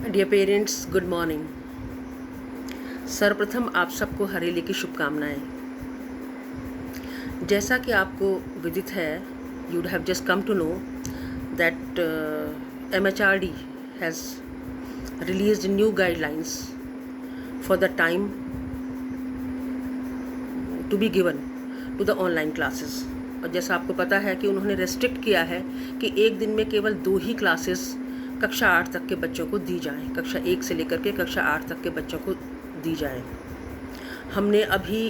Dear parents, good morning. सर्वप्रथम आप सबको हरेली की शुभकामनाएं। जैसा कि आपको विदित है, you have just come to know that MHRD has released new guidelines for the time to be given to the online classes. और जैसा आपको पता है कि उन्होंने रेस्ट्रिक्ट किया है कि एक दिन में केवल 2 ही क्लासेस कक्षा 8 तक के बच्चों को दी जाएं। कक्षा 1 से लेकर के कक्षा 8 तक के बच्चों को दी जाएं। हमने अभी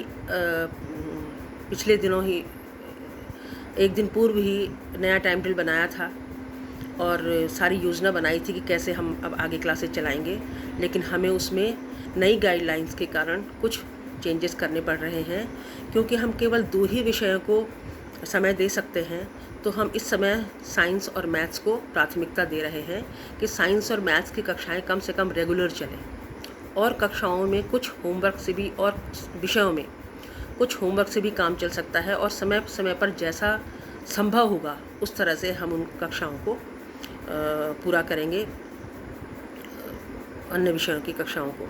पिछले दिनों ही एक दिन पूर्व ही नया टाइम टेबल बनाया था और सारी योजना बनाई थी कि कैसे हम अब आगे क्लासेस चलाएंगे, लेकिन हमें उसमें नई गाइडलाइंस के कारण कुछ चेंजेस करने पड़ रहे हैं। क्योंकि हम केवल 2 ही विषयों को समय दे सकते हैं, तो हम इस समय साइंस और मैथ्स को प्राथमिकता दे रहे हैं कि साइंस और मैथ्स की कक्षाएं कम से कम रेगुलर चलें, और कक्षाओं में कुछ होमवर्क से भी और विषयों में कुछ होमवर्क से भी काम चल सकता है, और समय समय पर जैसा संभव होगा उस तरह से हम उन कक्षाओं को पूरा करेंगे, अन्य विषयों की कक्षाओं को।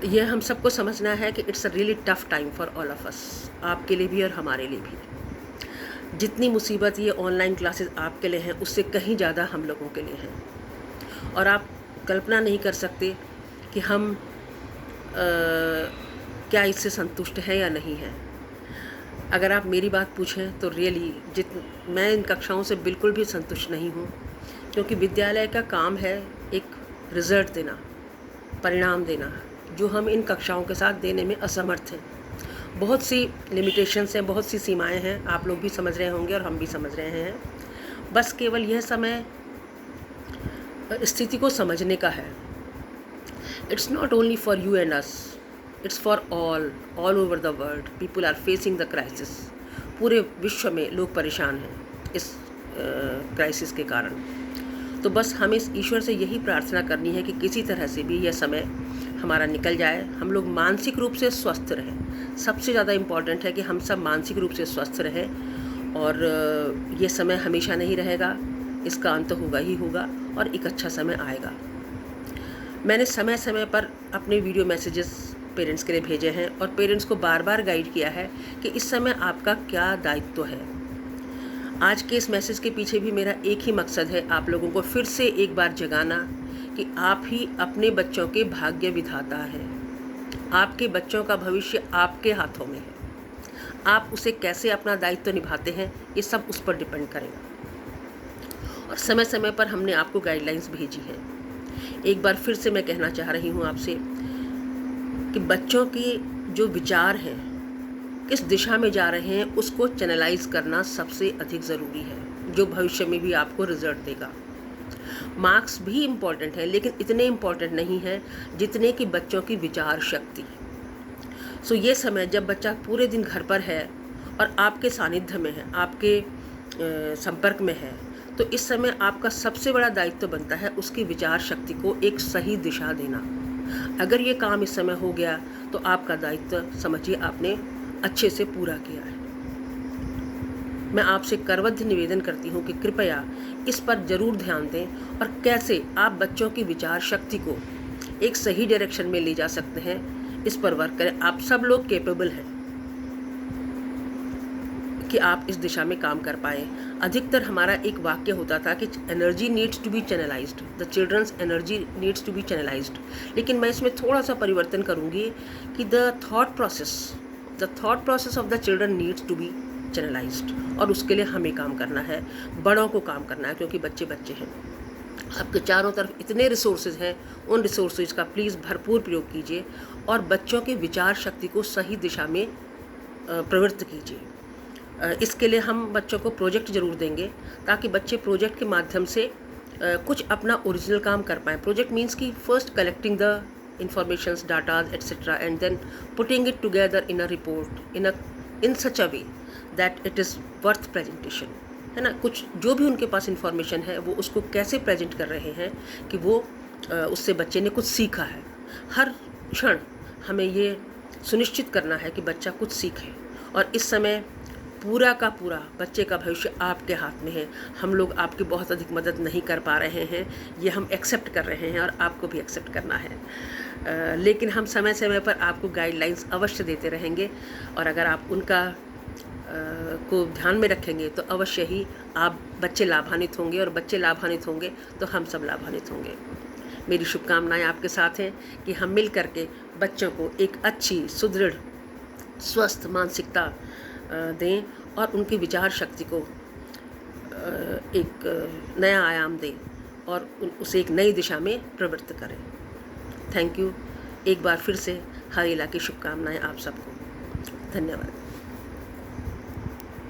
यह हम सबको समझना है कि it's a really tough time for all of us, आपके लिए भी और हमारे लिए भी। जितनी मुसीबत ये ऑनलाइन क्लासेस आपके लिए हैं, उससे कहीं ज़्यादा हम लोगों के लिए हैं। और आप कल्पना नहीं कर सकते कि हम क्या इससे संतुष्ट हैं या नहीं हैं। अगर आप मेरी बात पूछें तो रियली मैं इन कक्षाओं से बिल्कुल भी संतुष्ट नहीं हूँ, क्योंकि विद्यालय का काम है एक रिज़ल्ट देना, परिणाम देना, जो हम इन कक्षाओं के साथ देने में असमर्थ हैं। बहुत सी लिमिटेशंस हैं, बहुत सी सीमाएं हैं, आप लोग भी समझ रहे होंगे और हम भी समझ रहे हैं। बस केवल यह समय स्थिति को समझने का है। It's not only for you and us, it's for all over the world. People are facing the crisis. पूरे विश्व में लोग परेशान हैं इस क्राइसिस के कारण। तो बस हमें ईश्वर से यही प्रार्थना करनी है कि किसी तरह से भी यह समय हमारा निकल जाए, हम लोग मानसिक रूप से स्वस्थ रहें। सबसे ज़्यादा इम्पॉर्टेंट है कि हम सब मानसिक रूप से स्वस्थ रहें। और ये समय हमेशा नहीं रहेगा, इसका अंत होगा ही होगा, और एक अच्छा समय आएगा। मैंने समय समय पर अपने वीडियो मैसेजेस पेरेंट्स के लिए भेजे हैं और पेरेंट्स को बार बार गाइड किया है कि इस समय आपका क्या दायित्व है। आज के इस मैसेज के पीछे भी मेरा एक ही मकसद है, आप लोगों को फिर से एक बार जगाना कि आप ही अपने बच्चों के भाग्य विधाता हैं। आपके बच्चों का भविष्य आपके हाथों में है। आप उसे कैसे अपना दायित्व निभाते हैं, ये सब उस पर डिपेंड करेगा। और समय समय पर हमने आपको गाइडलाइंस भेजी है। एक बार फिर से मैं कहना चाह रही हूँ आपसे कि बच्चों के जो विचार हैं, किस दिशा में जा रहे हैं, उसको चैनलाइज करना सबसे अधिक ज़रूरी है, जो भविष्य में भी आपको रिजल्ट देगा। मार्क्स भी इम्पॉर्टेंट है, लेकिन इतने इम्पॉर्टेंट नहीं है जितने कि बच्चों की विचार शक्ति। सो ये समय जब बच्चा पूरे दिन घर पर है और आपके सानिध्य में है, आपके संपर्क में है, तो इस समय आपका सबसे बड़ा दायित्व बनता है उसकी विचार शक्ति को एक सही दिशा देना। अगर ये काम इस समय हो गया तो आपका दायित्व समझिए आपने अच्छे से पूरा किया है। मैं आपसे करवद्ध निवेदन करती हूँ कि कृपया इस पर ज़रूर ध्यान दें, और कैसे आप बच्चों की विचार शक्ति को एक सही डायरेक्शन में ले जा सकते हैं, इस पर वर्क करें। आप सब लोग कैपेबल हैं कि आप इस दिशा में काम कर पाएँ। अधिकतर हमारा एक वाक्य होता था कि energy needs to be channelized, the children's energy needs to be channelized. लेकिन मैं इसमें थोड़ा सा परिवर्तन करूँगी कि the thought process of the children needs to be channelized, और उसके लिए हमें काम करना है, बड़ों को काम करना है, क्योंकि बच्चे बच्चे हैं। आपके चारों तरफ इतने रिसोर्सेज हैं, उन रिसोर्सेज का प्लीज़ भरपूर प्रयोग कीजिए और बच्चों की विचार शक्ति को सही दिशा में प्रवृत्त कीजिए। इसके लिए हम बच्चों को प्रोजेक्ट ज़रूर देंगे, ताकि बच्चे प्रोजेक्ट के माध्यम से कुछ अपना ओरिजिनल काम कर पाएँ। प्रोजेक्ट मीन्स कि first collecting the informations, datas etcetera, and then putting it together in a report in such a way that it is worth presentation, है ना। कुछ जो भी उनके पास इंफॉर्मेशन है वो उसको कैसे प्रेजेंट कर रहे हैं कि वो उससे बच्चे ने कुछ सीखा है। हर क्षण हमें ये सुनिश्चित करना है कि बच्चा कुछ सीखे, और इस समय पूरा का पूरा बच्चे का भविष्य आपके हाथ में है। हम लोग आपकी बहुत अधिक मदद नहीं कर पा रहे हैं, ये हम एक्सेप्ट कर रहे हैं और आपको भी एक्सेप्ट करना है। लेकिन हम समय समय पर आपको गाइडलाइंस अवश्य देते रहेंगे, और अगर आप उनका को ध्यान में रखेंगे तो अवश्य ही आप बच्चे लाभान्वित होंगे, और बच्चे लाभान्वित होंगे तो हम सब लाभान्वित होंगे। मेरी शुभकामनाएं आपके साथ हैं कि हम मिल करके बच्चों को एक अच्छी, सुदृढ़, स्वस्थ मानसिकता दें और उनकी विचार शक्ति को एक नया आयाम दें और उसे एक नई दिशा में प्रवृत्त करें। Thank you. एक बार फिर से हरेला की शुभकामनाएं आप सबको। धन्यवाद।